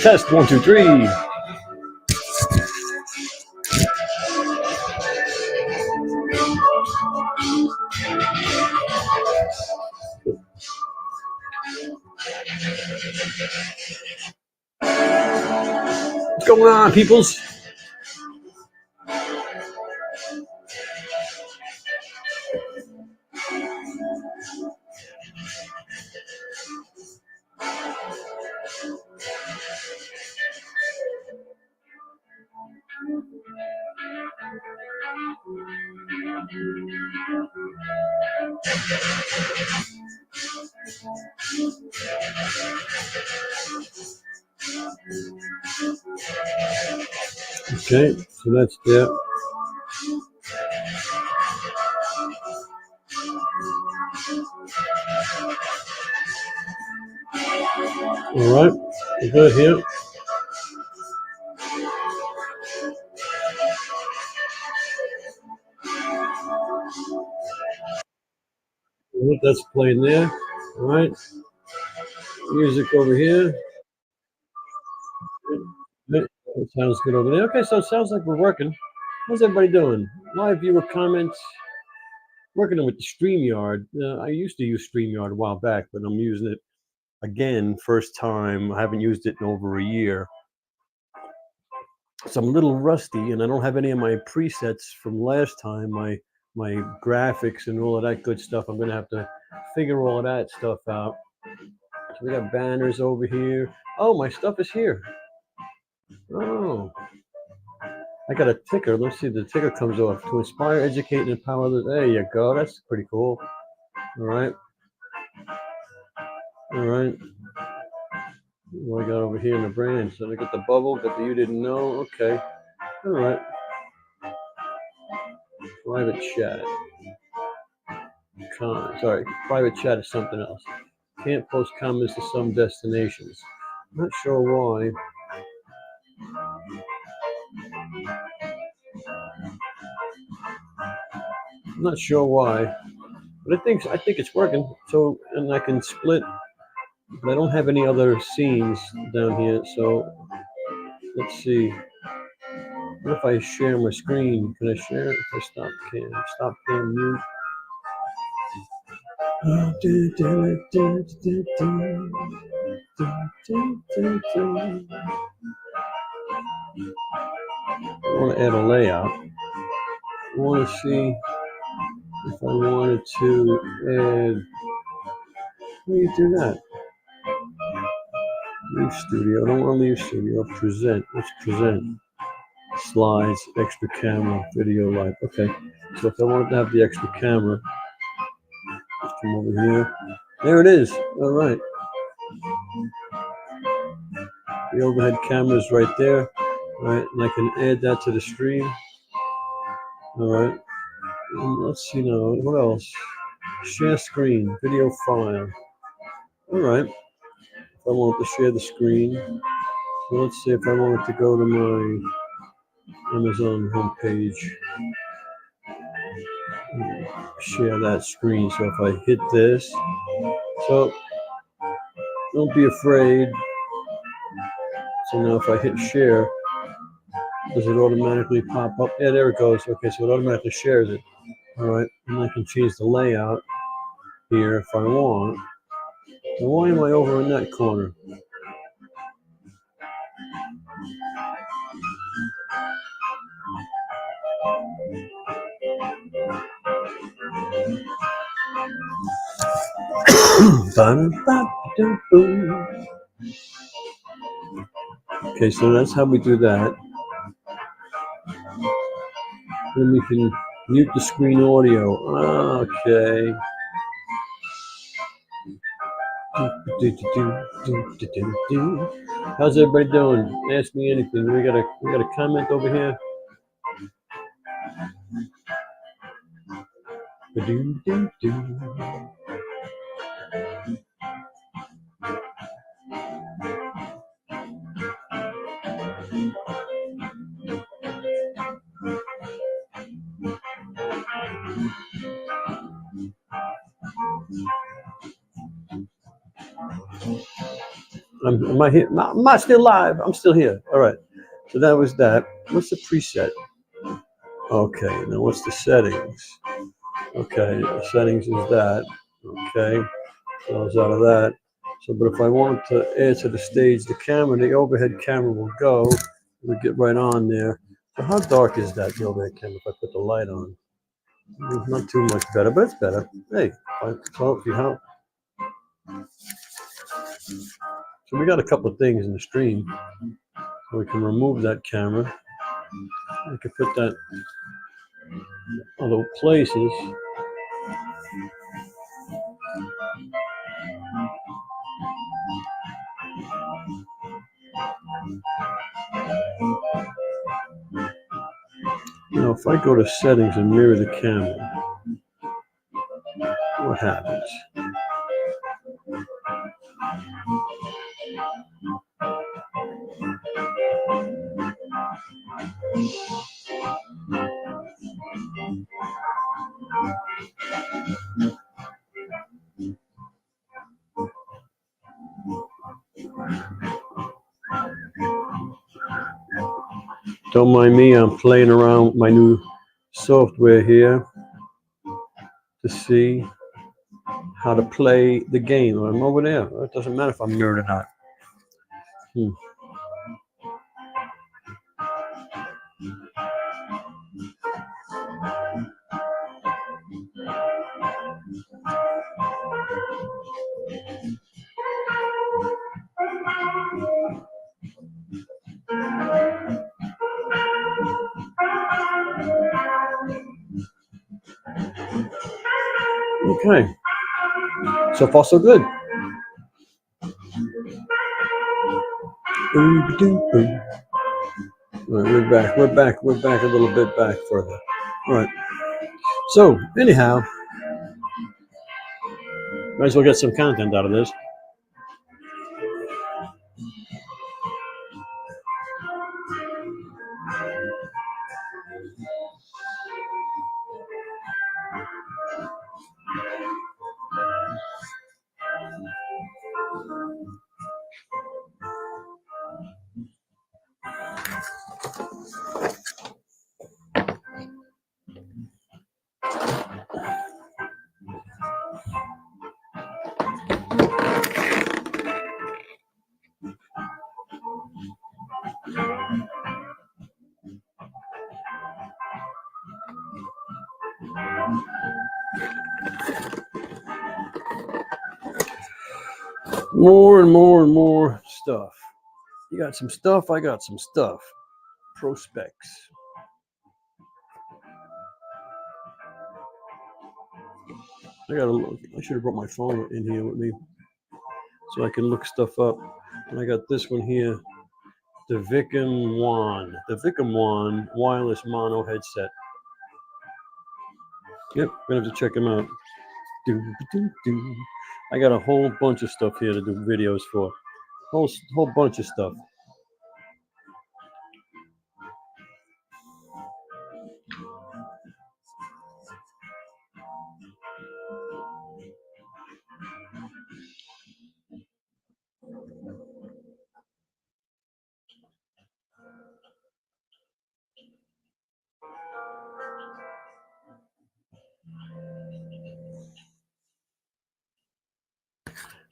Test 1, 2, 3. What's going on, peoples? Okay, so that's there. All right, we're good here. That's playing there. All right, music over here. That sounds good over there. Okay, so it sounds like we're working. How's everybody doing? Live viewer comments. Working with the StreamYard. I used to use StreamYard a while back, but I'm using it again, first time. I haven't used it in over a year. So I'm a little rusty, and I don't have any of my presets from last time, my graphics and all of that good stuff. I'm going to have to figure all of that stuff out. So we got banners over here. Oh, my stuff is here. Oh, I got a ticker. Let's see, the ticker comes off. To inspire, educate, and empower others. There you go. That's pretty cool. All right. All right. What I got over here in the brand. So I got the bubble, got the you didn't know. Okay. All right. Private chat. Sorry, private chat is something else. Can't post comments to some destinations. I'm not sure why. I'm not sure why, but I think it's working. So, and I can split, but I don't have any other scenes down here. So let's see. What if I share my screen? Can I share it? If I stop cam mute. I want to add a layout. I want to see if I wanted to add. How do you do that? Leave studio. I don't want to leave studio. Present. Let's present. Slides, extra camera, video live. Okay. So if I wanted to have the extra camera, just come over here. There it is. All right. The overhead camera is right there. All right. And I can add that to the stream. All right. And let's see now. What else? Share screen, video file. All right. If I want to share the screen. So let's see if I wanted to go to my Amazon homepage. Share that screen. So if I hit this, so don't be afraid. So now if I hit share, does it automatically pop up? Yeah, there it goes. Okay, so it automatically shares it. All right, and I can change the layout here if I want. Now why am I over in that corner? Okay, so that's how we do that. Then we can mute the screen audio. Okay. How's everybody doing? Ask me anything. We got a comment over here. Am I here? Am I still live? I'm still here. All right. So that was that. What's the preset? Okay. Now what's the settings? Okay. The settings is that. Okay. So I was out of that. So, but if I wanted to add to the stage the camera, the overhead camera will go. We'll get right on there. So how dark is that, the overhead camera, if I put the light on? Not too much better, but it's better. Hey, so if you help. So we got a couple of things in the stream. So we can remove that camera. We can put that other places. Now, if I go to settings and mirror the camera, what happens? Don't mind me, I'm playing around with my new software here to see how to play the game. I'm over there. It doesn't matter if I'm mirrored or not. Okay. So far, so good. All right, we're back a little bit back further. All right. So, anyhow, might as well get some content out of this. More and more and more stuff. You got some stuff, I got some stuff. Prospects. I should have brought my phone in here with me so I can look stuff up. And I got this one here, the Vicom One. The Vicom One wireless mono headset. Yep, gonna have to check them out. I got a whole bunch of stuff here to do videos for. Whole bunch of stuff.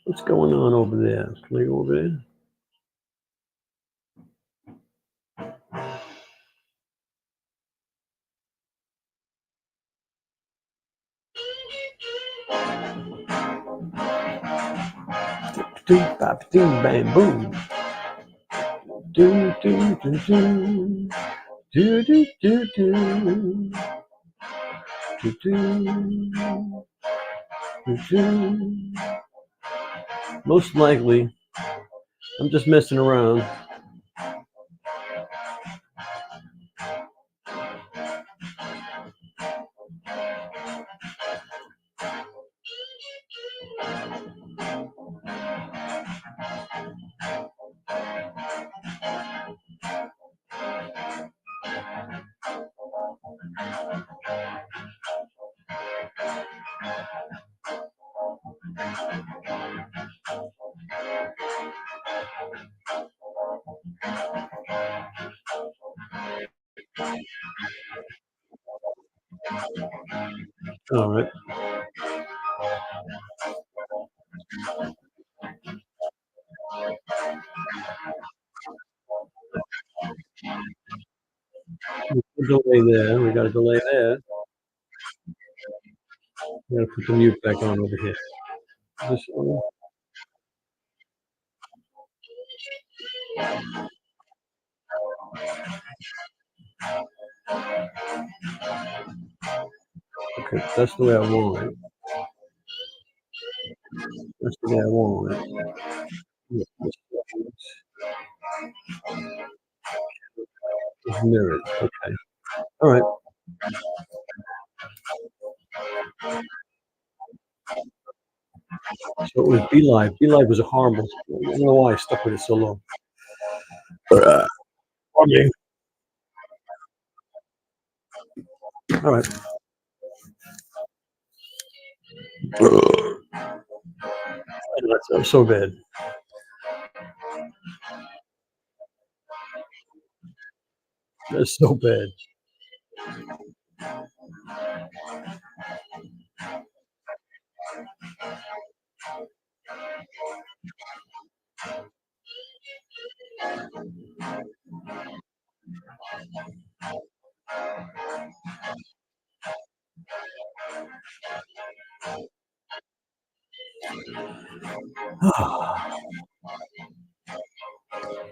What's going on over there? Can I go over there? Bam, boom. Do do do do do do do do do do do. Most likely, I'm just messing around. All right. Delay there. We got a delay there. We got to put the mute back on over here. This one. Okay, that's the way I want it. That's the way I want it. Yeah, it's mirrored. Okay. All right. So it was Be Live. Be Live was a horrible. I don't know why I stuck with it so long. Pardon me. All right. That's so bad. That's so bad.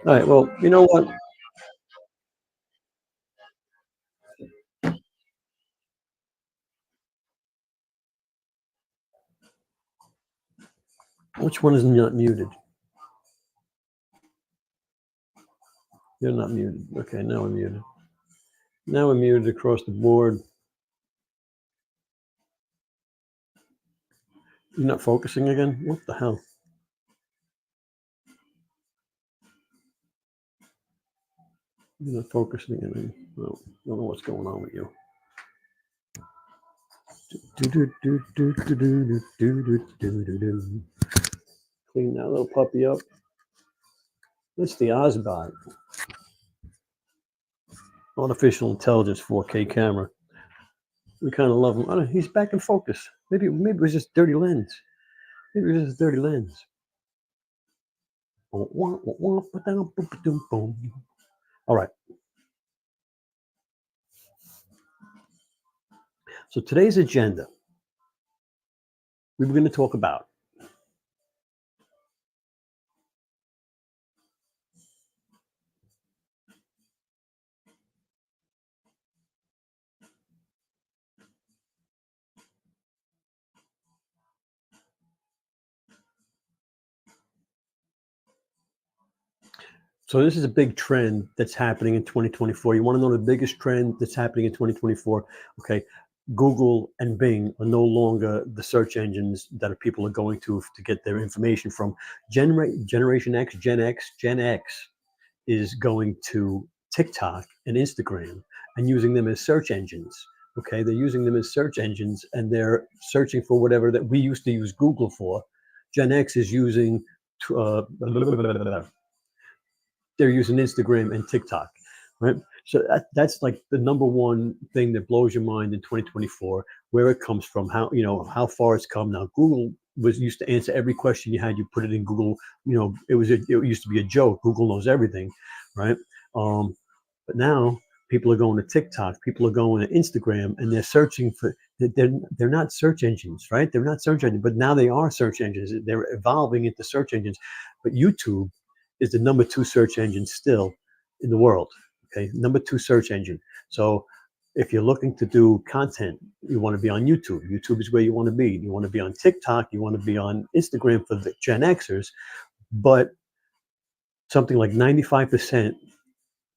All right. Well, you know what? Which one is not muted? You're not muted. Okay, now we're muted. Now we're muted across the board. You're not focusing again? What the hell? You're not focusing again. Well, I don't know what's going on with you. Clean that little puppy up. That's the Osbot. Artificial intelligence 4K camera. We kind of love him. I don't know, he's back in focus. Maybe it was just dirty lens. Maybe it was just dirty lens. All right. So today's agenda, we were going to talk about so this is a big trend that's happening in 2024. You want to know the biggest trend that's happening in 2024? Okay. Google and Bing are no longer the search engines that people are going to get their information from. Generation X, Gen X is going to TikTok and Instagram and using them as search engines. Okay, they're using them as search engines and they're searching for whatever that we used to use Google for. Gen X is using they're using Instagram and TikTok, right? So that's like the number one thing that blows your mind in 2024, where it comes from, how far it's come. Now, Google was used to answer every question you had. You put it in Google. It used to be a joke. Google knows everything, right? But now people are going to TikTok, people are going to Instagram, and they're searching for. They're not search engines, right? They're not search engines, but now they are search engines. They're evolving into search engines. But YouTube is the number two search engine still in the world. Okay, number two search engine. So if you're looking to do content, you want to be on YouTube. YouTube is where you want to be. You want to be on TikTok. You want to be on Instagram for the Gen Xers. But something like 95%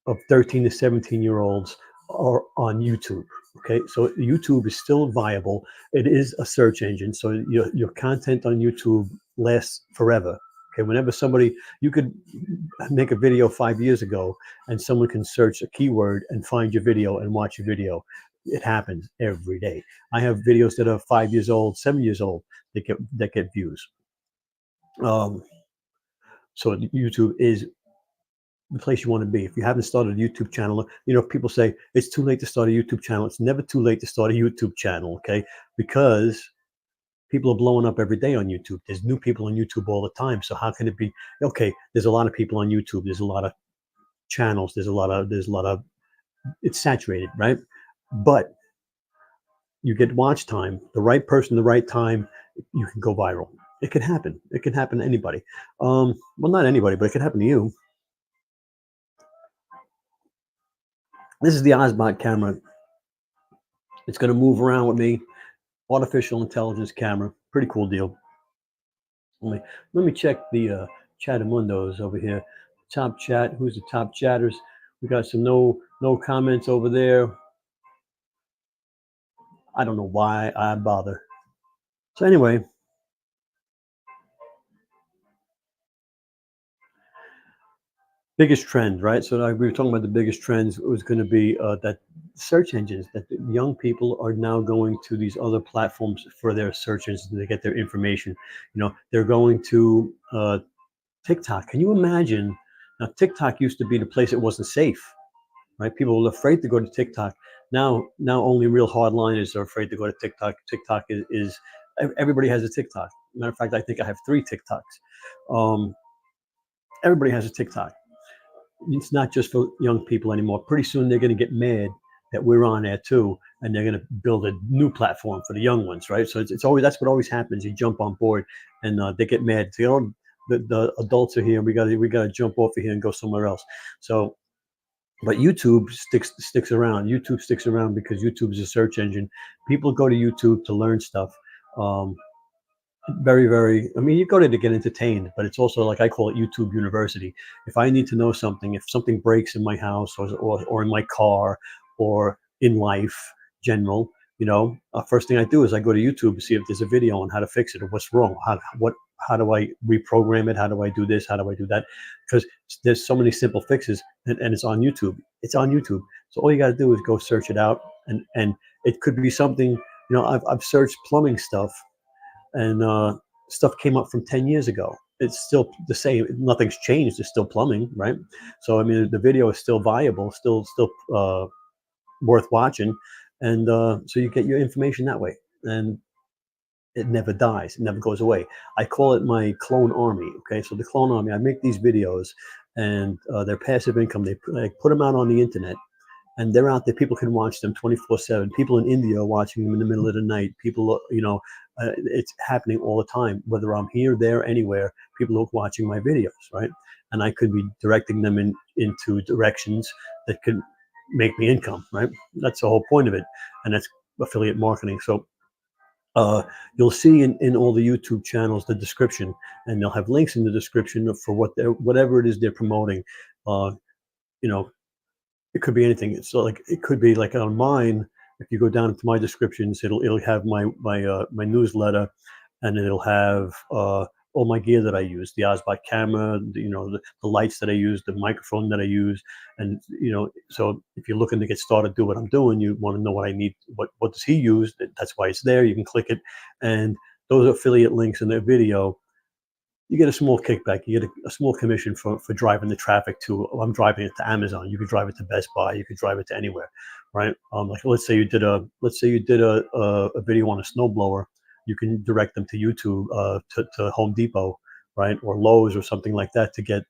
of 13 to 17-year-olds are on YouTube. Okay, so YouTube is still viable. It is a search engine, so your content on YouTube lasts forever. Okay, whenever somebody, you could make a video 5 years ago, and someone can search a keyword and find your video and watch your video. It happens every day. I have videos that are 5 years old, 7 years old that get views. Um, so YouTube is the place you want to be. If you haven't started a YouTube channel, people say it's too late to start a YouTube channel. It's never too late to start a YouTube channel, okay? Because people are blowing up every day on YouTube. There's new people on YouTube all the time. So how can it be okay? There's a lot of people on YouTube. There's a lot of channels. There's a lot of it's saturated, right? But you get watch time, the right person, the right time, you can go viral. It can happen. It can happen to anybody. Well, not anybody, but it can happen to you. This is the Osbot camera. It's going to move around with me. Artificial intelligence camera. Pretty cool deal. Let me check the Chatamundos over here. Top chat. Who's the top chatters? We got some no comments over there. I don't know why I bother. So anyway, biggest trend, right? So we were talking about the biggest trends was going to be that search engines, that young people are now going to these other platforms for their search engines to get their information. They're going to TikTok. Can you imagine? Now, TikTok used to be the place it wasn't safe, right? People were afraid to go to TikTok. Now only real hardliners are afraid to go to TikTok. TikTok is everybody has a TikTok. Matter of fact, I think I have 3 TikToks. Everybody has a TikTok. It's not just for young people anymore. Pretty soon they're going to get mad that we're on there too, and they're going to build a new platform for the young ones, right? So it's always, that's what always happens. You jump on board, and they get mad. So, the adults are here. We got to jump off of here and go somewhere else. So, but YouTube sticks around. YouTube sticks around because YouTube is a search engine. People go to YouTube to learn stuff. Very, very, I mean, you go there to get entertained, but it's also, like, I call it YouTube University. If I need to know something, if something breaks in my house or in my car or in life general, first thing I do is I go to YouTube to see if there's a video on how to fix it or what's wrong. How do I reprogram it? How do I do this? How do I do that? Because there's so many simple fixes, and it's on YouTube. It's on YouTube. So all you got to do is go search it out, and it could be something, I've searched plumbing stuff, and stuff came up from 10 years ago. It's still the same. Nothing's changed. It's still plumbing, right? So I mean, the video is still viable, still worth watching, and so you get your information that way, and it never dies. It never goes away. I call it my clone army. Okay, so the clone army. I make these videos, and they're passive income. I put them out on the internet, and they're out there. People can watch them 24/7. People in India are watching them in the middle of the night. People, it's happening all the time. Whether I'm here, there, anywhere, people are watching my videos, right? And I could be directing them into directions that could make me income, right? That's the whole point of it, and that's affiliate marketing. So you'll see in all the YouTube channels the description, and they'll have links in the description for whatever it is they're promoting. Uh, you know, it could be anything. So like it could be like on mine. If you go down into my descriptions, it'll have my newsletter, and it'll have all my gear that I use, the Osbot camera, the lights that I use, the microphone that I use, and so if you're looking to get started, do what I'm doing, you want to know what I need, what does he use? That's why it's there. You can click it, and those affiliate links in the video, you get a small kickback. You get a small commission for driving the traffic to. I'm driving it to Amazon. You could drive it to Best Buy. You could drive it to anywhere, right? Like let's say you did a video on a snowblower. You can direct them to YouTube, to Home Depot, right, or Lowe's or something like that to get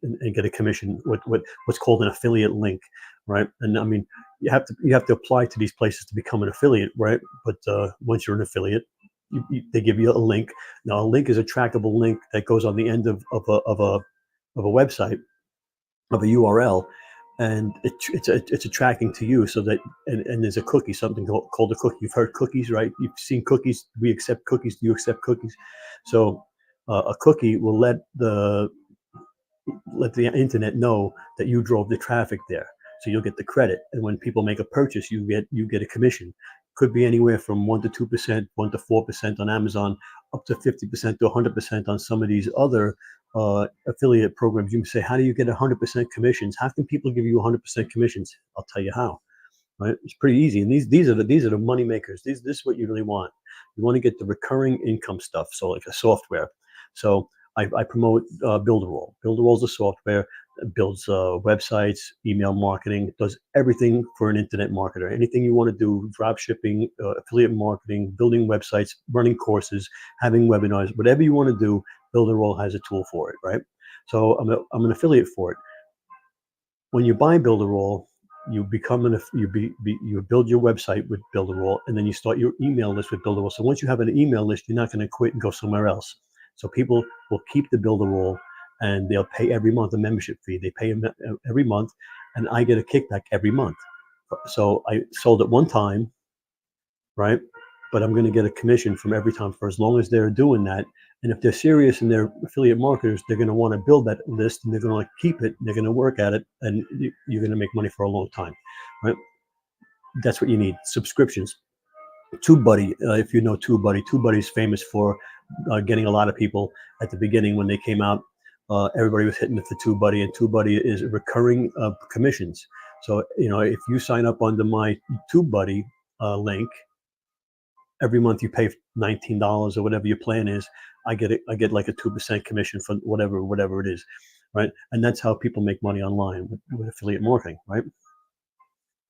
and get a commission with what's called an affiliate link, right? And I mean, you have to apply to these places to become an affiliate, right? But once you're an affiliate, they give you a link. Now, a link is a trackable link that goes on the end of a website, of a URL, and it's a tracking to you, so that and there's a cookie, something called a cookie. You've heard cookies, right? You've seen cookies. We accept cookies. Do you accept cookies? So a cookie will let let the internet know that you drove the traffic there. So you'll get the credit. And when people make a purchase, you get a commission. Could be anywhere from 1 to 2%, 1 to 4% on Amazon, up to 50% to 100% on some of these other affiliate programs. You can say, how do you get 100% commissions? How can people give you 100% commissions? I'll tell you how. Right? It's pretty easy. And these are the money makers. This is what you really want. You want to get the recurring income stuff. So like a software. So I promote Builderall. Builderall is a software that builds websites, email marketing, does everything for an internet marketer. Anything you want to do, drop shipping, affiliate marketing, building websites, running courses, having webinars, whatever you want to do, Builderall has a tool for it, right? So I'm an affiliate for it. When you buy Builderall, you become you build your website with Builderall, and then you start your email list with Builderall. So once you have an email list, you're not going to quit and go somewhere else. So people will keep the Builderall, and they'll pay every month a membership fee. They pay every month, and I get a kickback every month. So I sold it one time, right? But I'm going to get a commission from every time for as long as they're doing that. And if they're serious and they're affiliate marketers, they're going to want to build that list, and they're going to keep it. They're going to work at it, and you're going to make money for a long time, right? That's what you need. Subscriptions. TubeBuddy, if you know TubeBuddy, TubeBuddy is famous for getting a lot of people at the beginning when they came out. Everybody was hitting it for TubeBuddy, and TubeBuddy is recurring commissions. So, if you sign up under my TubeBuddy link, every month you pay $19 or whatever your plan is. I get like a 2% commission for whatever it is, right? And that's how people make money online with affiliate marketing, right?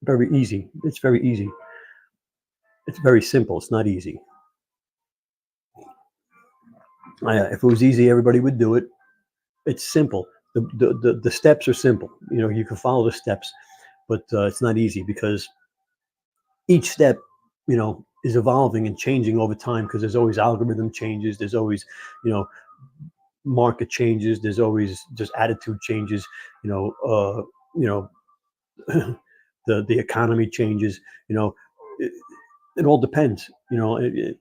Very easy. It's very easy. It's very simple. It's not easy. If it was easy, everybody would do it. It's simple. The steps are simple. You can follow the steps, but it's not easy because each step, is evolving and changing over time, because there's always algorithm changes. There's always, market changes. There's always just attitude changes. The economy changes. It all depends. It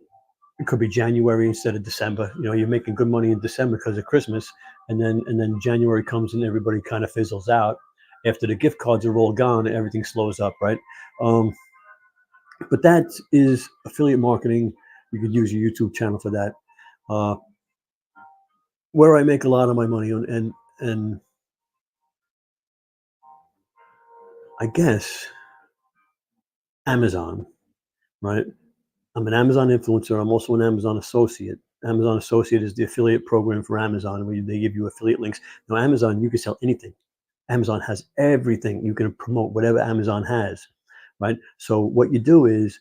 could be January instead of December. You're making good money in December because of Christmas, and then January comes and everybody kind of fizzles out. After the gift cards are all gone, everything slows up, right? But that is affiliate marketing. You could use your YouTube channel for that. Where I make a lot of my money on, and I guess Amazon, right? I'm an Amazon influencer. I'm also an Amazon associate. Amazon associate is the affiliate program for Amazon, where they give you affiliate links. Now, Amazon, you can sell anything. Amazon has everything. You can promote whatever Amazon has, right? So what you do is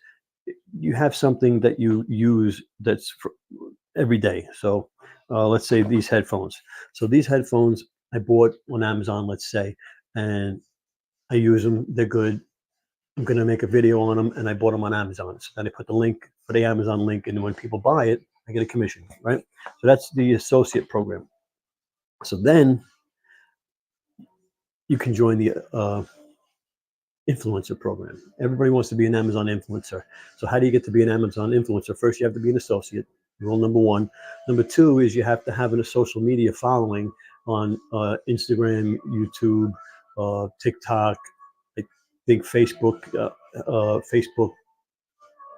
you have something that you use that's for every day. So let's say these headphones. So these headphones I bought on Amazon, let's say, and I use them. They're good. I'm going to make a video on them, and I bought them on Amazon. So then I put the link for the Amazon link, and when people buy it, I get a commission, right? So that's the associate program. So then you can join the influencer program. Everybody wants to be an Amazon influencer. So how do you get to be an Amazon influencer? First, you have to be an associate. Rule number one. Number two is you have to have a social media following on Instagram, YouTube, TikTok. I think Facebook. Facebook.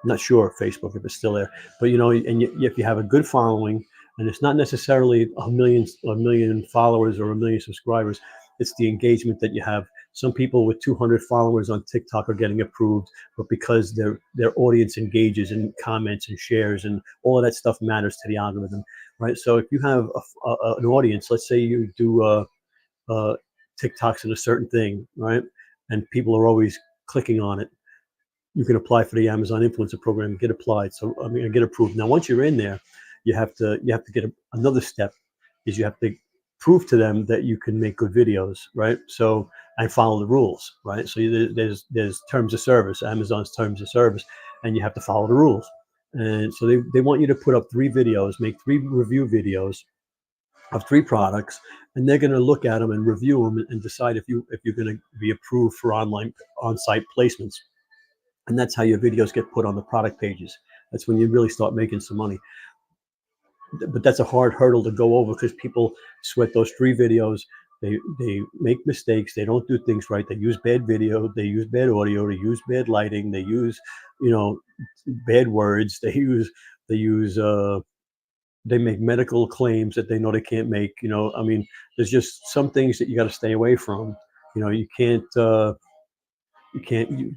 Not sure Facebook if it's still there, but if you have a good following, and it's not necessarily a million followers or a million subscribers, it's the engagement that you have. Some people with 200 followers on TikTok are getting approved, but because their audience engages and comments and shares and all of that stuff matters to the algorithm, right? So if you have an audience, let's say you do TikToks in a certain thing, right, and people are always clicking on it, you can apply for the Amazon influencer program and get applied. So get approved. Now, once you're in there, you have to get another step is you have to prove to them that you can make good videos, right? So I follow the rules, right? So there's terms of service, Amazon's terms of service, and you have to follow the rules. And so they want you to put up 3 videos, make 3 review videos of 3 products, and they're going to look at them and review them and decide if you're going to be approved for on-site placements. And that's how your videos get put on the product pages. That's when you really start making some money. But that's a hard hurdle to go over because people sweat those 3 videos. They make mistakes. They don't do things right. They use bad video. They use bad audio. They use bad lighting. They use, you know, bad words. They use they make medical claims that they know they can't make. You know, I mean, there's just some things that you got to stay away from. You know, you can't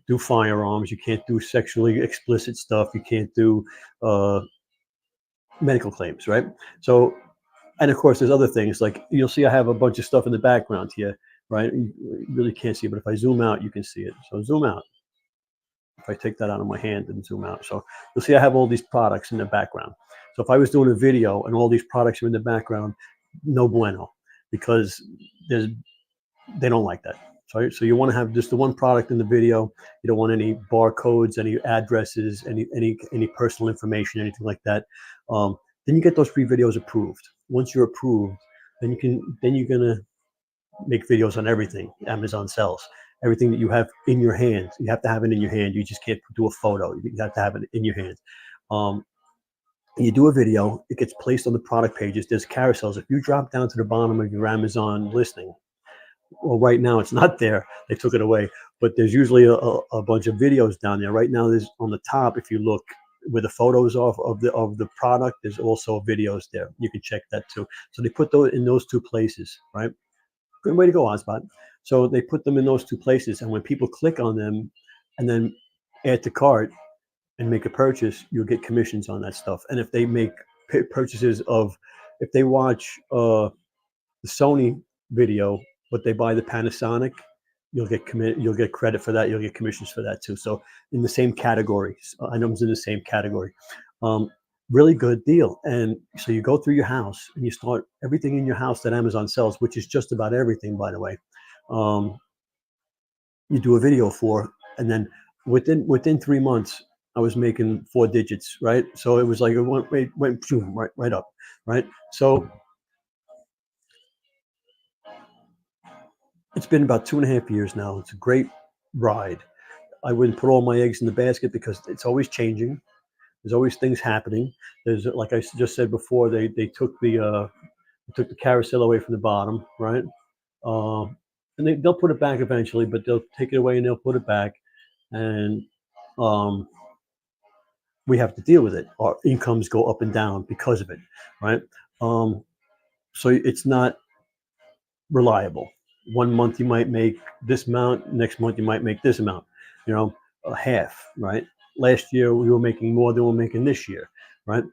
do firearms. You can't do sexually explicit stuff. You can't do uh, medical claims, right? So, and of course, there's other things like you'll see I have a bunch of stuff in the background here, right? You really can't see it, but if I zoom out, you can see it. So zoom out. If I take that out of my hand and zoom out, so you'll see I have all these products in the background. So if I was doing a video and all these products are in the background, no bueno, because there's they don't like that. So you want to have just the one product in the video. You don't want any barcodes, any addresses, any personal information, anything like that. Then you get those free videos approved. Once you're approved, then you're gonna make videos on everything Amazon sells. Everything that you have in your hand, you have to have it in your hand. You just can't do a photo. You have to have it in your hand. Um, you do a video, it gets placed on the product pages. There's carousels. If you drop down to the bottom of your Amazon listing, well, right now it's not there. They took it away, but there's usually a bunch of videos down there. Right now, there's on the top. If you look where the photos of the product, there's also videos there. You can check that too. So they put those in those two places, right? Good way to go, Ozbot. So they put them in those two places, and when people click on them, and then add to cart and make a purchase, you'll get commissions on that stuff. And if they make purchases of, if they watch the Sony video, but they buy the Panasonic, you'll get credit for that. You'll get commissions for that too. So in the same category, items in the same category. Really good deal. And so you go through your house and you start everything in your house that Amazon sells, which is just about everything, by the way. You do a video for, and then within 3 months, I was making 4 digits, right? So it was like it went boom, right up, right? So it's been about 2.5 years now. It's a great ride. I wouldn't put all my eggs in the basket because it's always changing. There's always things happening. There's, like I just said before, they took the carousel away from the bottom, right? Uh, and they'll put it back eventually, but they'll take it away and they'll put it back, and um, we have to deal with it. Our incomes go up and down because of it, right? So it's not reliable. One month you might make this amount, next month you might make this amount, you know, a half, right? Last year we were making more than we're making this year, right?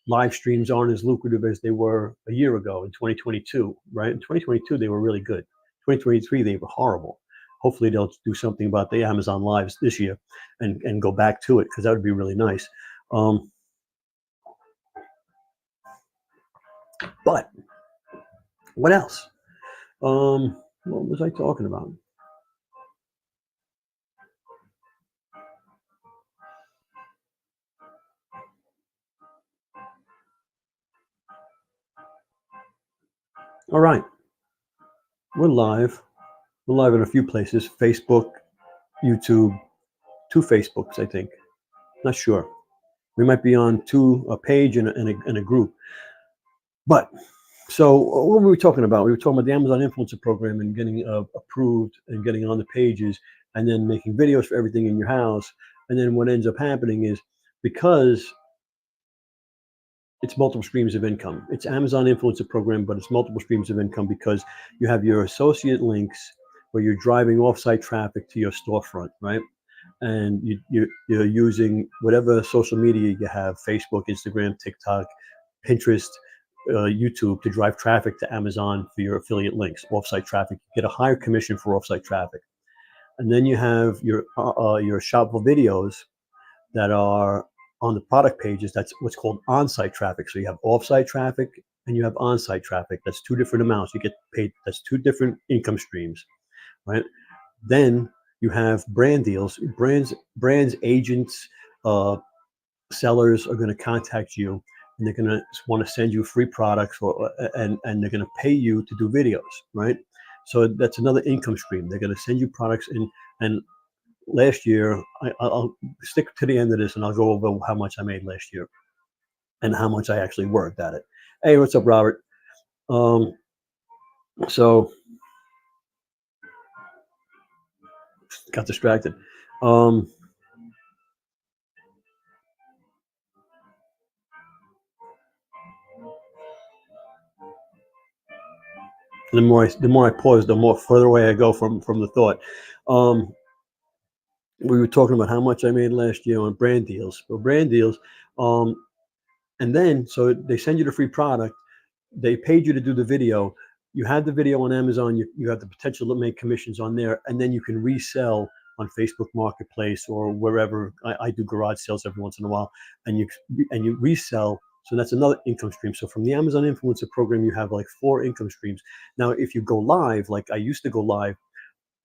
Live streams aren't as lucrative as they were a year ago in 2022, right? In 2022 they were really good. 2023 they were horrible. Hopefully they'll do something about the Amazon Lives this year and go back to it, because that would be really nice. But what else? What was I talking about? All right. We're live. We're live in a few places: Facebook, YouTube, 2 Facebooks, I think. Not sure. We might be on a page and a group. But so what were we talking about? We were talking about the Amazon Influencer Program and getting approved and getting on the pages, and then making videos for everything in your house. And then what ends up happening is, because it's multiple streams of income. It's Amazon Influencer Program, but it's multiple streams of income because you have your associate links where you're driving offsite traffic to your storefront, right? And you're using whatever social media you have: Facebook, Instagram, TikTok, Pinterest, YouTube, to drive traffic to Amazon for your affiliate links, offsite traffic. You get a higher commission for offsite traffic. And then you have your shoppable videos that are on the product pages. That's what's called on-site traffic. So you have off-site traffic and you have on-site traffic. That's 2 different amounts. You get paid. That's 2 different income streams, right? Then you have brand deals. Brands, agents, sellers are going to contact you, and they're going to want to send you free products, and they're going to pay you to do videos, right? So that's another income stream. They're going to send you products, and last year, I'll stick to the end of this and I'll go over how much I made last year and how much I actually worked at it. Hey, what's up, Robert? So got distracted. Um, the more I pause, the more further away I go from the thought. Um, we were talking about how much I made last year on brand deals. Well, brand deals, um, and then so they send you the free product. They paid you to do the video. You had the video on Amazon. You have the potential to make commissions on there, and then you can resell on Facebook Marketplace or wherever. I do garage sales every once in a while, and you resell. So that's another income stream. So from the Amazon Influencer Program, you have like 4 income streams. Now, if you go live, like I used to go live,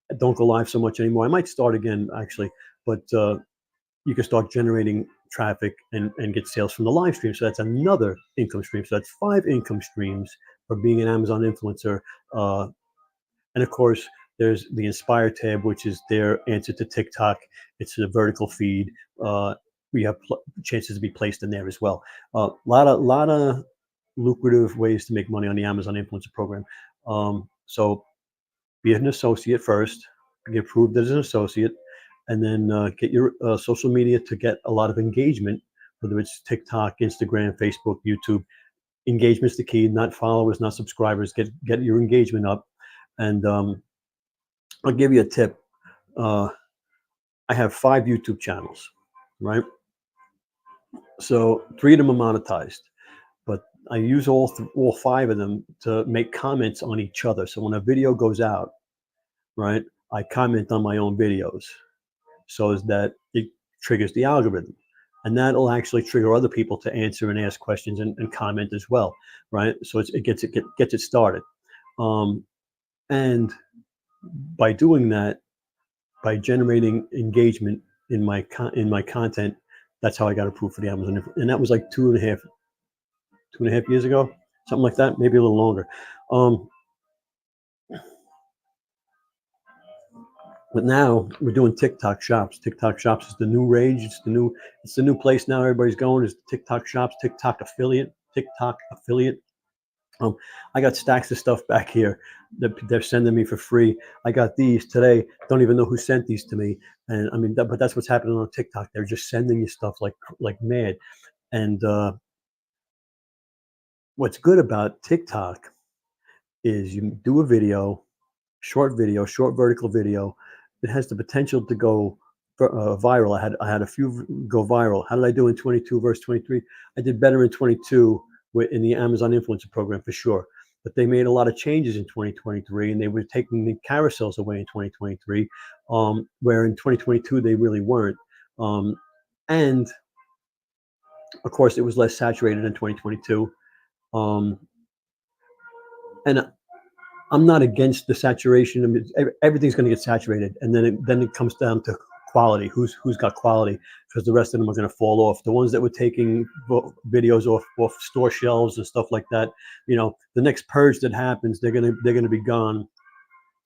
I don't go live so much anymore. I might start again actually, but you can start generating traffic and get sales from the live stream. So that's another income stream. So that's 5 income streams for being an Amazon influencer. Uh, and of course, there's the Inspire tab, which is their answer to TikTok. It's a vertical feed. We have chances to be placed in there as well. A lot of lucrative ways to make money on the Amazon influencer program. So be an associate first, get approved as an associate, and then get your social media to get a lot of engagement, whether it's TikTok, Instagram, Facebook, YouTube. Engagement's the key, not followers, not subscribers. Get your engagement up, and I'll give you a tip. Uh, I have 5 YouTube channels, right? So 3 of them are monetized, but I use all 5 of them to make comments on each other. So when a video goes out, right, I comment on my own videos so as that it triggers the algorithm. And that'll actually trigger other people to answer and ask questions and comment as well, right? So it gets it started. And by doing that, by generating engagement in my content, that's how I got approved for the Amazon. And that was like 2.5 years ago, something like that, maybe a little longer. But now we're doing TikTok shops. TikTok shops is the new rage. It's the new place now. Everybody's going is TikTok shops, TikTok affiliate. Um, I got stacks of stuff back here that they're sending me for free. I got these today. Don't even know who sent these to me. And I mean, but that's what's happening on TikTok. They're just sending you stuff like mad. And what's good about TikTok is you do a video, short vertical video. It has the potential to go viral. I had a few go viral. How did I do in 22 versus 23? I did better in 22 in the Amazon influencer program for sure. But they made a lot of changes in 2023, and they were taking the carousels away in 2023, where in 2022 they really weren't. And of course, it was less saturated in 2022. And I'm not against the saturation. I mean, everything's going to get saturated, and then it comes down to quality. Who's got quality? Because the rest of them are going to fall off. The ones that were taking videos off store shelves and stuff like that, the next purge that happens, they're gonna be gone.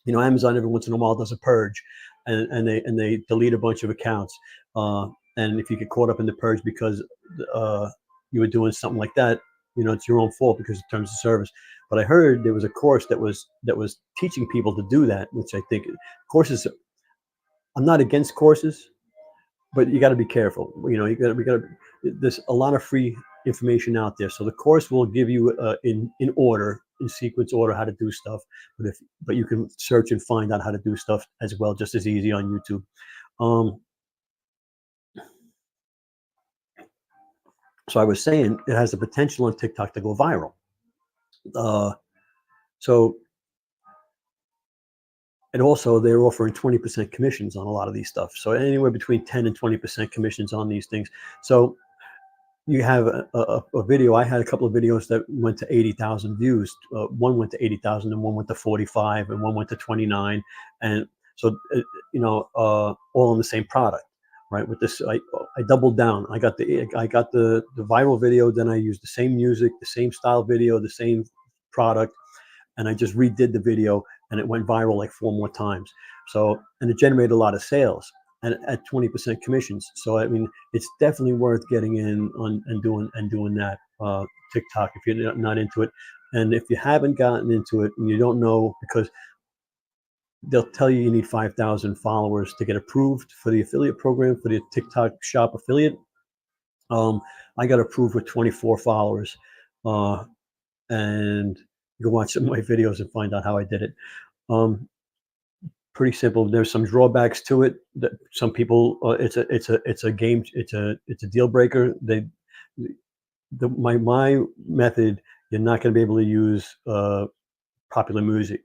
Amazon every once in a while does a purge, and they delete a bunch of accounts. And if you get caught up in the purge because you were doing something like that, it's your own fault because of terms of service. But I heard there was a course that was teaching people to do that, which I think courses. I'm not against courses, but you got to be careful. There's a lot of free information out there. So the course will give you in order, in sequence order, how to do stuff. But you can search and find out how to do stuff as well, just as easy on YouTube. So I was saying it has the potential on TikTok to go viral. So and also they're offering 20% commissions on a lot of these stuff. So anywhere between 10 and 20% commissions on these things. So you have a video. I had a couple of videos that went to 80,000 views. One went to 80,000 and one went to 45 and one went to 29. And so, all on the same product, right? With this, I doubled down. I got the viral video. Then I used the same music, the same style video, the same product. And I just redid the video and it went viral like 4 more times. So, and it generated a lot of sales and at 20% commissions. So, I mean, it's definitely worth getting in on and doing that. TikTok, if you're not into it, And if you haven't gotten into it and you don't know, because they'll tell you need 5,000 followers to get approved for the affiliate program for the TikTok Shop affiliate. Um, I got approved with 24 followers, uh, and you can watch some of my videos and find out how I did it. Um, Pretty simple. There's some drawbacks to it. That some people, it's a deal breaker. My method, you're not going to be able to use popular music.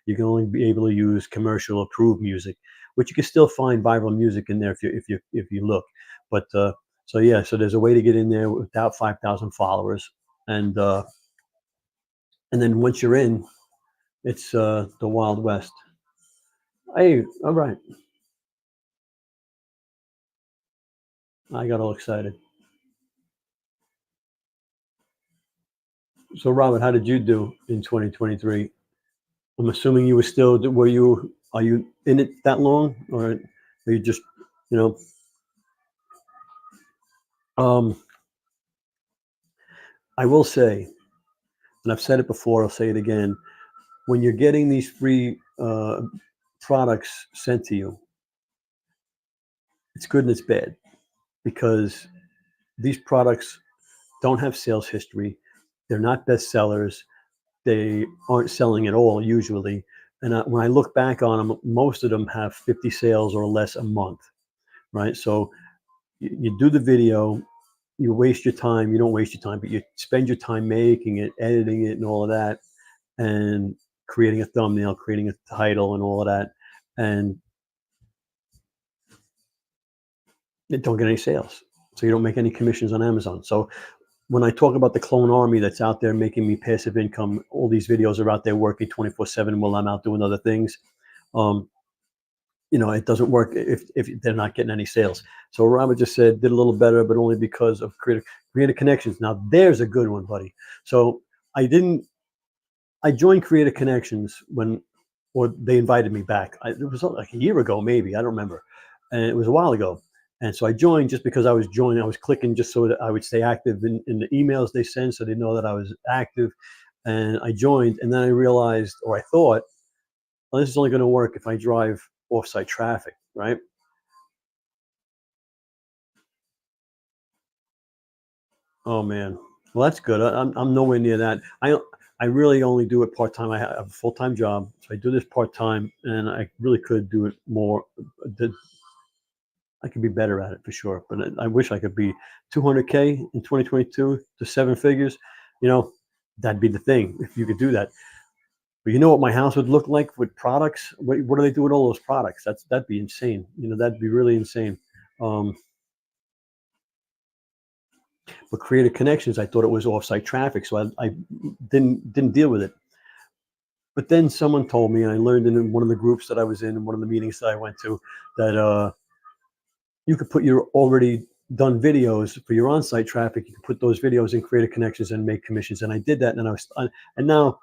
You can only be able to use commercial approved music, which you can still find viral music in there if you look. But so yeah, so there's a way to get in there without 5,000 followers, and uh, and then once you're in, it's the Wild West. Hey, all right, I got all excited. So Robert, how did you do in 2023? I'm assuming you were still. Are you in it that long, or are you just, you know? Um, I will say, and I've said it before, I'll say it again. When you're getting these free products sent to you, it's good and it's bad, because these products don't have sales history. They're not bestsellers. They aren't selling at all usually. And when I look back on them, most of them have 50 sales or less a month, right? So you do the video, you waste your time. You don't waste your time, but you spend your time making it, editing it, and all of that, and creating a thumbnail, creating a title, and all of that, and it don't get any sales. So you don't make any commissions on Amazon. So when I talk about the clone army that's out there making me passive income, all these videos are out there working 24/7 while I'm out doing other things. Um, it doesn't work if they're not getting any sales. So Robert just said did a little better, but only because of creative connections. Now there's a good one, buddy. So I didn't. I joined Creative Connections or they invited me back. It was like a year ago, maybe, I don't remember, and it was a while ago. And so I joined just because I was joining. I was clicking just so that I would stay active in the emails they send, so they know that I was active. And I joined, and then I realized, or I thought, well, this is only going to work if I drive off-site traffic, right? Oh man, well that's good. I'm nowhere near that. I really only do it part time. I have a full time job, so I do this part time, and I really could do it more. The- I could be better at it for sure, but I wish I could be 200K in 2022 to seven figures. You know, that'd be the thing if you could do that. But you know what my house would look like with products? What do they do with all those products? That'd be insane. That'd be really insane. Um, but Creative Connections, I thought it was offsite traffic, so I didn't deal with it. But then someone told me, and I learned in one of the groups that I was in one of the meetings that I went to, that you could put your already done videos for your on-site traffic. You can put those videos in Creative Connections and make commissions. And I did that, and and now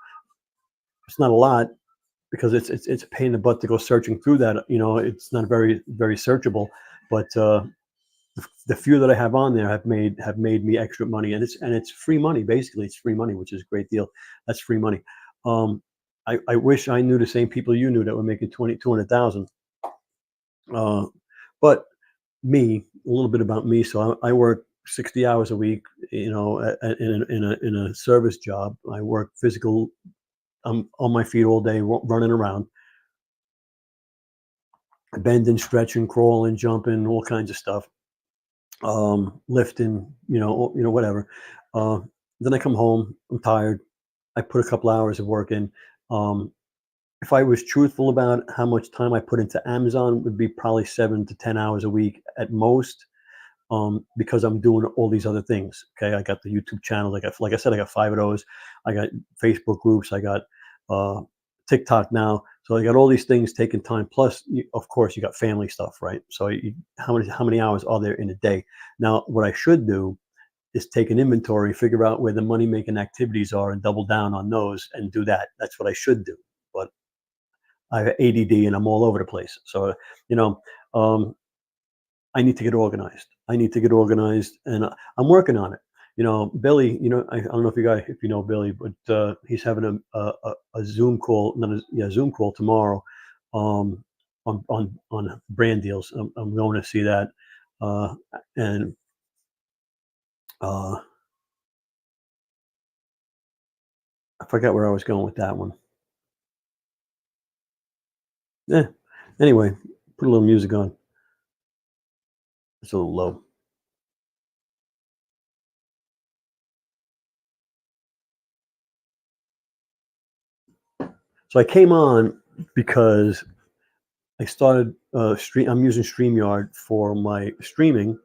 it's not a lot because it's a pain in the butt to go searching through that. It's not very very searchable, but the few that I have on there have made me extra money, and it's free money. Basically, it's free money, which is a great deal. That's free money. Um, I wish I knew the same people you knew that were making 200,000. Uh, but a little bit about me. So I work 60 hours a week. In a service job. I work physical. I'm on my feet all day, running around, bending, stretching, crawling, jumping, all kinds of stuff. Lifting, whatever. Uh, then I come home. I'm tired. I put a couple hours of work in. Um, if I was truthful about how much time I put into Amazon, it would be probably 7 to 10 hours a week at most. Because I'm doing all these other things. Okay, I got the YouTube channel. Like I said, I got 5 of those. I got Facebook groups. I got uh, TikTok now. So I got all these things taking time. Plus, of course, you got family stuff, right? So how many hours are there in a day? Now, what I should do is take an inventory, figure out where the money making activities are, and double down on those and do that. That's what I should do. But I have ADD and I'm all over the place. So you know. Um, I need to get organized. I need to get organized, and I'm working on it. Billy, I don't know if you know Billy, but he's having a Zoom call, not a, yeah, Zoom call tomorrow, um, on brand deals. I'm going to see that, uh, and uh, I forgot where I was going with that one. Yeah. Anyway, put a little music on. It's a little low. So I came on because I started stream. I'm using Streamyard for my streaming.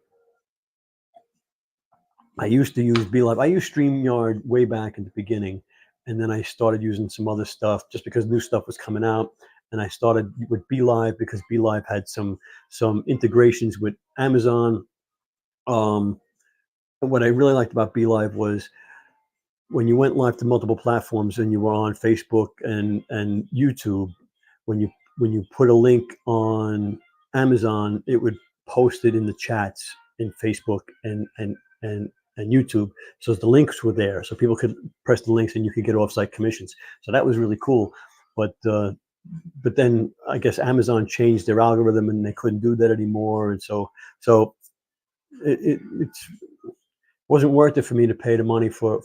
I used to use BeLive. I used StreamYard way back in the beginning, and then I started using some other stuff just because new stuff was coming out. And I started with BeLive because BeLive had some integrations with Amazon. Um, and what I really liked about BeLive was when you went live to multiple platforms and you were on Facebook and YouTube, when you put a link on Amazon, it would post it in the chats in Facebook and YouTube. So the links were there, so people could press the links and you could get offsite commissions. So that was really cool. But then I guess Amazon changed their algorithm and they couldn't do that anymore. And so it's wasn't worth it for me to pay the money for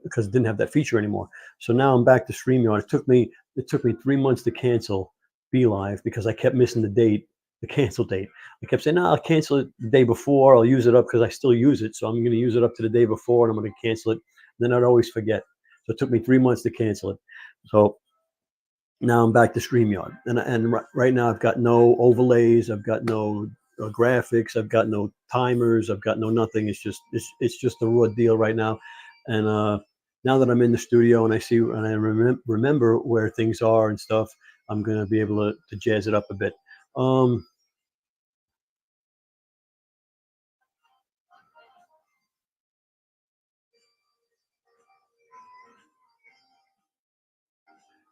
because it didn't have that feature anymore. So now I'm back to StreamYard. It took me 3 months to cancel BeLive because I kept missing the cancel date. I kept saying, no, I'll cancel it the day before. I'll use it up because I still use it. So I'm going to use it up to the day before and I'm going to cancel it. And then I'd always forget. So it took me 3 months to cancel it. So now I'm back to StreamYard, and right now I've got no overlays, I've got no graphics, I've got no timers, I've got no nothing. It's just a raw deal right now, and now that I'm in the studio and I see and I remember where things are and stuff, I'm gonna be able to jazz it up a bit. Um,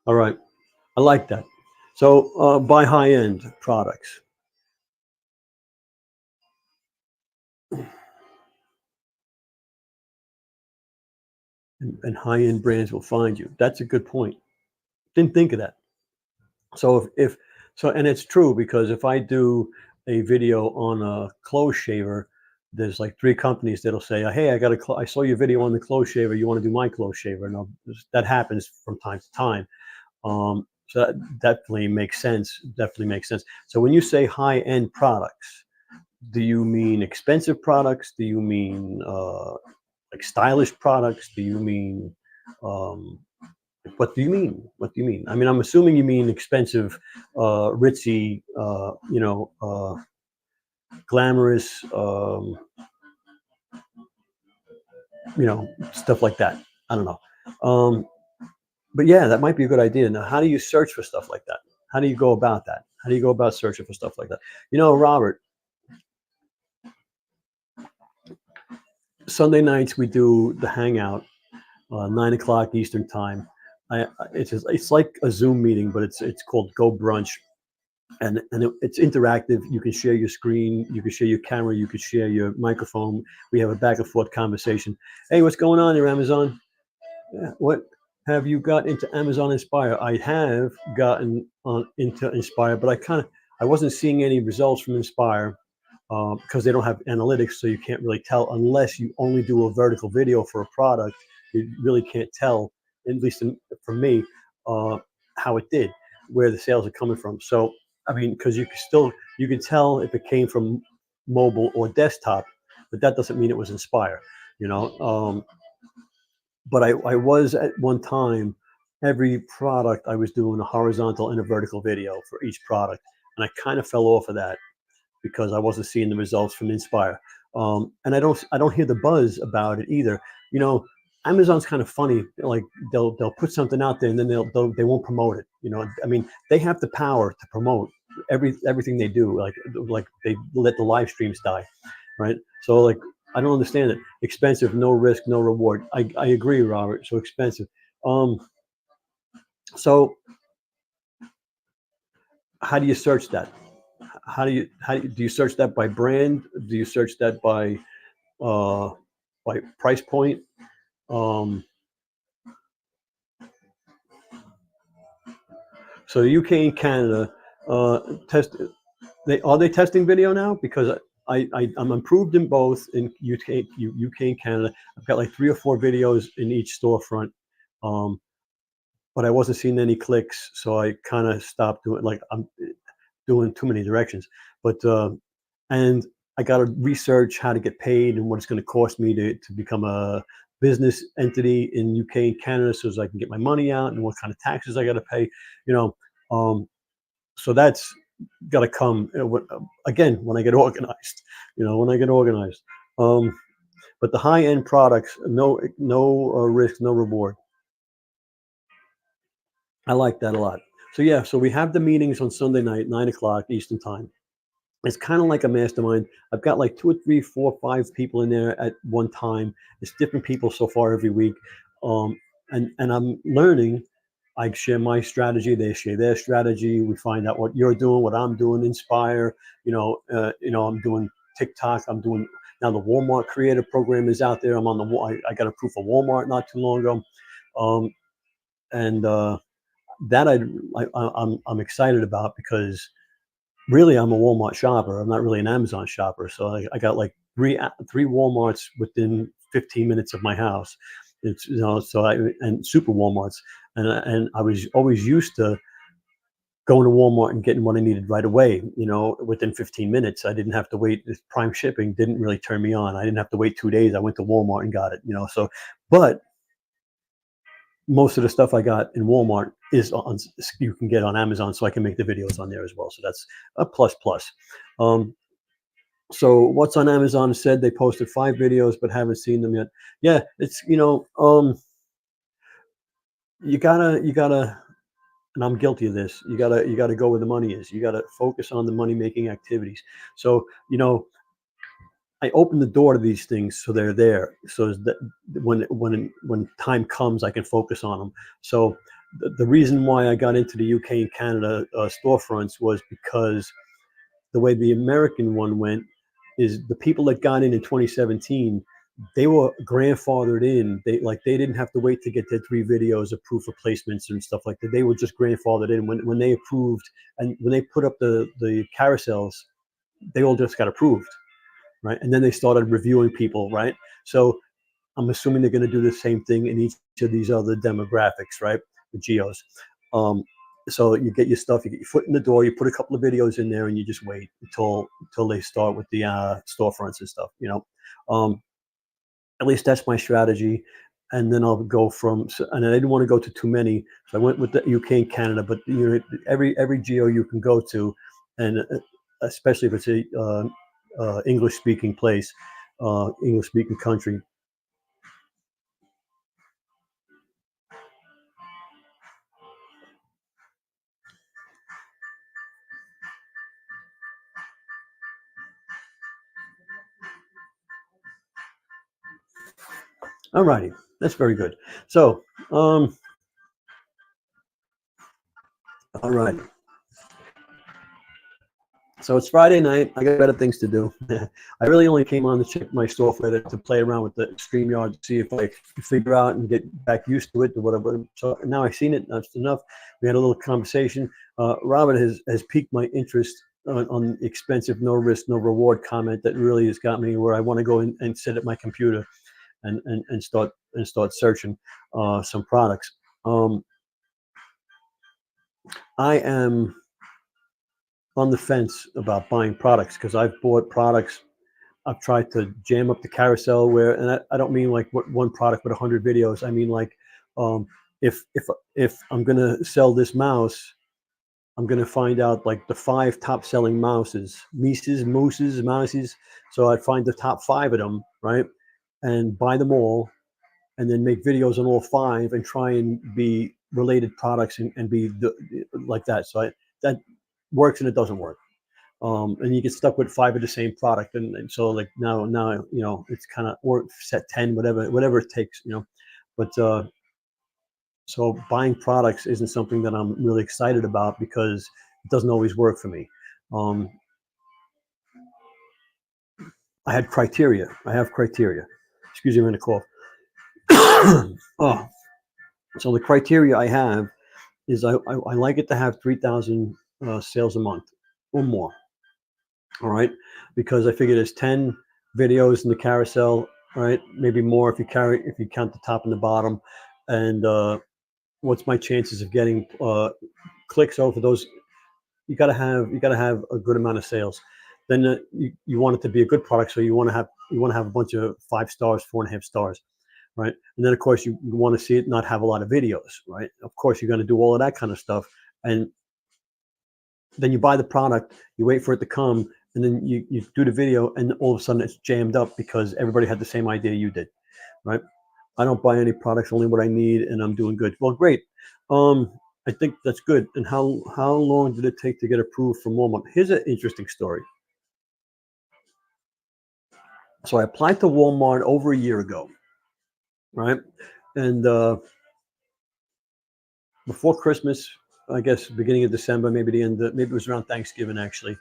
all right, I like that. So buy high end products, and high end brands will find you. That's a good point. Didn't think of that. So if so, and it's true because if I do a video on a clothes shaver, there's like three companies that'll say, "Hey, I saw your video on the clothes shaver. You want to do my clothes shaver?" And that happens from time to time. So that definitely makes sense. Definitely makes sense. So when you say high end products, do you mean expensive products? Do you mean like stylish products? Do you mean um, what do you mean? What do you mean? I mean, I'm assuming you mean expensive, ritzy, glamorous, stuff like that. I don't know. Um, but yeah, that might be a good idea. Now, how do you search for stuff like that? How do you go about that? How do you go about searching for stuff like that? Robert, Sunday nights we do the hangout, 9 o'clock Eastern time. It's like a Zoom meeting, but it's called Go Brunch, and it's interactive. You can share your screen, you can share your camera, you can share your microphone. We have a back and forth conversation. Hey, what's going on there, Amazon? Yeah, what have you got into Amazon Inspire? I have gotten into Inspire, but I wasn't seeing any results from Inspire because they don't have analytics, so you can't really tell unless you only do a vertical video for a product. You really can't tell, at least for me, uh, how it did, where the sales are coming from. So I mean, because you can tell if it came from mobile or desktop, but that doesn't mean it was Inspire. You know, but I was at one time, every product I was doing a horizontal and a vertical video for each product, and I kind of fell off of that because I wasn't seeing the results from Inspire. And I don't hear the buzz about it either. You know, Amazon's kind of funny. Like they'll put something out there and then they won't promote it. I mean, they have the power to promote everything they do. Like they let the live streams die, right? So like I don't understand it. Expensive, no risk, no reward. I agree, Robert. So expensive. Um, so how do you search that? Do you search that by brand? Do you search that by uh, by price point. Um, so the UK and Canada test. Are they testing video now? Because I'm approved in both in UK and Canada. I've got like 3 or 4 videos in each storefront, but I wasn't seeing any clicks, so I kind of stopped doing. Like I'm doing too many directions, but and I got to research how to get paid and what it's going to cost me to become a business entity in UK and Canada, so as I can get my money out and what kind of taxes I got to pay. You know, so that's got to come again when I get organized. When I get organized. But the high end products, no risk, no reward. I like that a lot. So yeah, so we have the meetings on Sunday night, 9 o'clock Eastern time. It's kind of like a mastermind. I've got like 2 or 3, 4, 5 people in there at one time. It's different people so far every week, and I'm learning. I share my strategy. They share their strategy. We find out what you're doing, what I'm doing. Inspire. I'm doing TikTok. I'm doing now. The Walmart Creator Program is out there. I'm on the. I got approved for Walmart not too long ago, and that I'm excited about because really I'm a Walmart shopper. I'm not really an Amazon shopper. So I got like three Walmarts within 15 minutes of my house. It's and super Walmarts, and I was always used to going to Walmart and getting what I needed right away. Within 15 minutes. I didn't have to wait. This Prime shipping didn't really turn me on. I didn't have to wait 2 days. I went to Walmart and got it. But most of the stuff I got in Walmart you can get on Amazon, so I can make the videos on there as well. So that's a plus plus. So what's on Amazon said they posted 5 videos, but haven't seen them yet. Yeah, it's you gotta, and I'm guilty of this. You gotta go where the money is. You gotta focus on the money making activities. So I open the door to these things so they're there, so that when time comes, I can focus on them. So the reason why I got into the UK and Canada storefronts was because the way the American one went is the people that got in 2017, they were grandfathered in. They didn't have to wait to get their 3 videos approved for placements and stuff like that. They were just grandfathered in when they approved, and when they put up the carousels, they all just got approved. Right. And then they started reviewing people. Right. So I'm assuming they're going to do the same thing in each of these other demographics, right? The geos. So you get your stuff, you get your foot in the door, you put a couple of videos in there, and you just wait until they start with the storefronts and stuff. At least that's my strategy. And then I'll go and I didn't want to go to too many, so I went with the UK and Canada. But every geo you can go to, and especially if it's a English speaking place, English speaking country. All righty, that's very good. So, all right. So it's Friday night. I got better things to do. I really only came on to check my software to play around with the StreamYard to see if I could figure out and get back used to it or whatever. So now I've seen it. That's enough. We had a little conversation. Robert has piqued my interest on expensive, no risk, no reward comment that really has got me where I want to go and sit at my computer and start searching some products. I am on the fence about buying products because I've bought products. I've tried to jam up the carousel and I don't mean like one product with 100 videos. I mean like if I'm gonna sell this mouse, I'm gonna find out like the 5 top selling mouses. So I'd find the top 5 of them, right, and buy them all, and then make videos on all 5 and try and be related products and be like that. So that works and it doesn't work. And you get stuck with 5 of the same product, and so like now it's kind of, or set 10, whatever it takes, but so buying products isn't something that I'm really excited about because it doesn't always work for me. I have criteria. Excuse me, I'm going to cough. Oh, so the criteria I have is I like it to have 3,000 sales a month or more. All right, because I figure there's 10 videos in the carousel, right? Maybe more if you count the top and the bottom. And what's my chances of getting clicks over those? You got to have a good amount of sales. Then you want it to be a good product, so you want to have a bunch of 5 stars, 4.5 stars, right? And then of course you want to see it not have a lot of videos, right? Of course you're going to do all of that kind of stuff, and then you buy the product, you wait for it to come, and then you do the video, and all of a sudden it's jammed up because everybody had the same idea you did, right? I don't buy any products, only what I need, and I'm doing good. Well, great. I think that's good. And how long did it take to get approved from Walmart? Here's an interesting story. So I applied to Walmart over a year ago, right? And before Christmas, I guess beginning of December, maybe maybe it was around Thanksgiving actually.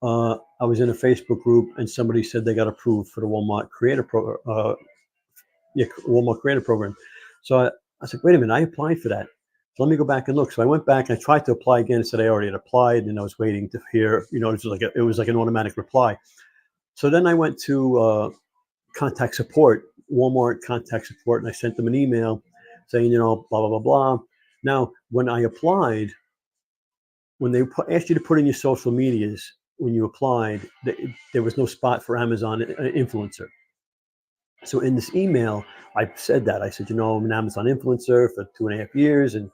I was in a Facebook group, and somebody said they got approved for the Walmart Walmart Creator Program. So I said, wait a minute, I applied for that. So let me go back and look. So I went back and I tried to apply again. It said I already had applied, and I was waiting to hear. It was like an automatic reply. So then I went to contact support, Walmart contact support, and I sent them an email saying, blah blah blah blah. Now, when I applied, when they asked you to put in your social medias when you applied, there was no spot for Amazon influencer. So in this email, I said that. I said, I'm an Amazon influencer for 2.5 years, and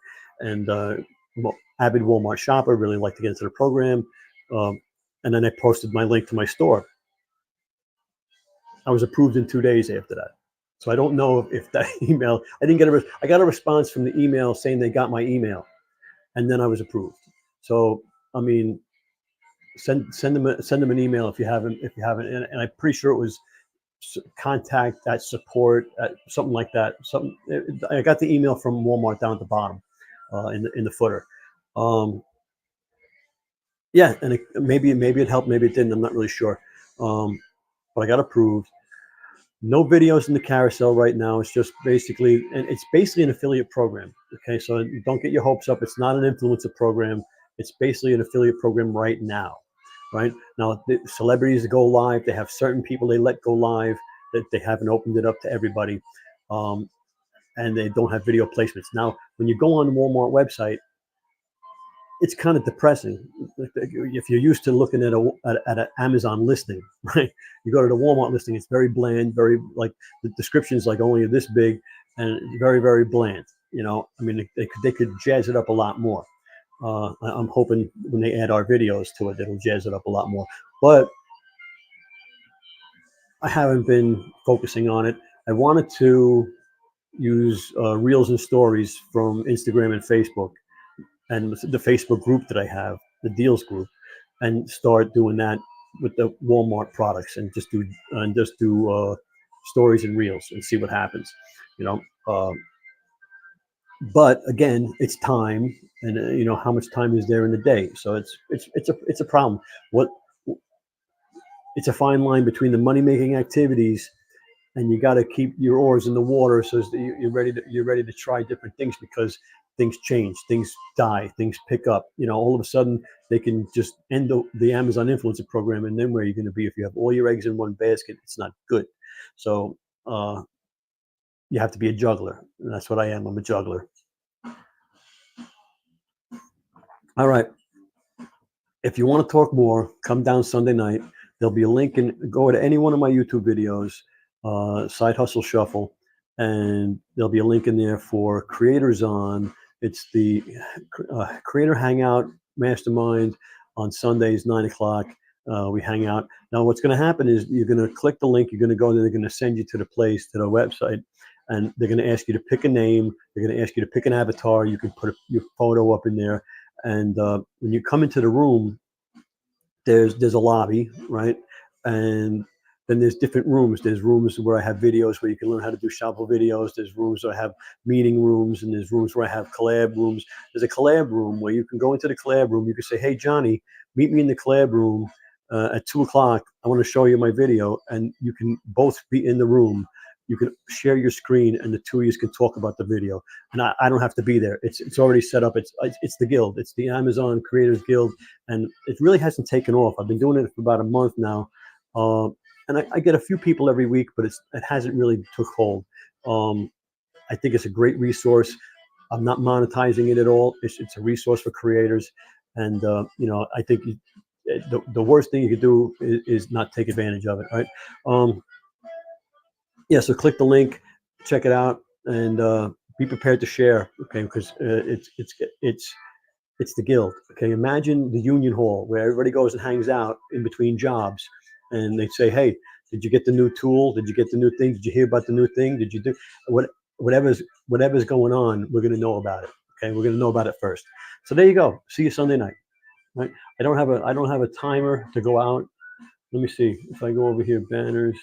avid Walmart shopper, really like to get into the program. And then I posted my link to my store. I was approved in 2 days after that. So I don't know if that email, I got a response from the email saying they got my email, and then I was approved. So, I mean, send them an email if you haven't, and I'm pretty sure it was contact at support at something like that. I got the email from Walmart down at the bottom, in the footer. Yeah, and maybe it helped, maybe it didn't. I'm not really sure, but I got approved. No videos in the carousel right now. It's just basically an affiliate program. Okay, so don't get your hopes up. It's not an influencer program. It's basically an affiliate program right now. Right now, the celebrities go live. They have certain people they let go live, that they haven't opened it up to everybody, and they don't have video placements. Now, when you go on the Walmart website, it's kind of depressing. If you're used to looking at an Amazon listing, right? You go to the Walmart listing, it's very bland, very like the description's like only this big, and very, very bland. I mean, they could jazz it up a lot more. I'm hoping when they add our videos to it, it'll jazz it up a lot more. But I haven't been focusing on it. I wanted to use reels and stories from Instagram and Facebook, and the Facebook group that I have, the deals group, and start doing that with the Walmart products, and just do stories and reels and see what happens. But again, it's time, and how much time is there in the day. So it's a problem. What It's a fine line between the money making activities, and you got to keep your oars in the water so that you're ready to try different things, because things change, things die, things pick up. All of a sudden they can just end the Amazon influencer program, and then where are you going to be? If you have all your eggs in one basket, it's not good. So you have to be a juggler, and that's what I am. I'm a juggler. All right. If you want to talk more, come down Sunday night. There'll be a link, and go to any one of my YouTube videos, Side Hustle Shuffle, and there'll be a link in there for Creators On. It's the Creator Hangout Mastermind on Sundays, 9:00. We hang out. Now, what's going to happen is you're going to click the link. You're going to go, and they're going to send you to the website, and they're going to ask you to pick a name. They're going to ask you to pick an avatar. You can put your photo up in there, and when you come into the room, there's a lobby, right? And then there's different rooms. There's rooms where I have videos where you can learn how to do shuffle videos. There's rooms where I have meeting rooms, and there's rooms where I have collab rooms. There's a collab room where you can go into the collab room. You can say, hey, Johnny, meet me in the collab room at 2:00. I want to show you my video, and you can both be in the room, you can share your screen, and the two of you can talk about the video. And I don't have to be there. It's already set up. It's the guild. It's the Amazon Creators Guild, and it really hasn't taken off. I've been doing it for about a month now, and I get a few people every week, but it hasn't really took hold. I think it's a great resource. I'm not monetizing it at all. It's a resource for creators, and I think the worst thing you could do is not take advantage of it, right? Yeah, so click the link, check it out, and be prepared to share, okay? Because it's the guild, okay? Imagine the union hall where everybody goes and hangs out in between jobs, and they say, "Hey, did you get the new tool? Did you get the new thing? Did you hear about the new thing? Did you do whatever's going on? We're going to know about it, okay? We're going to know about it first." So there you go. See you Sunday night, right? I don't have a timer to go out. Let me see if I go over here, banners.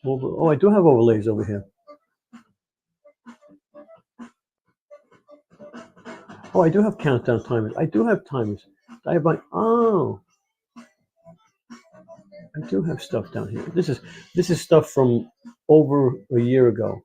Oh, I do have overlays over here. Oh, I do have countdown timers. I do have timers. I have I do have stuff down here. This is stuff from over a year ago.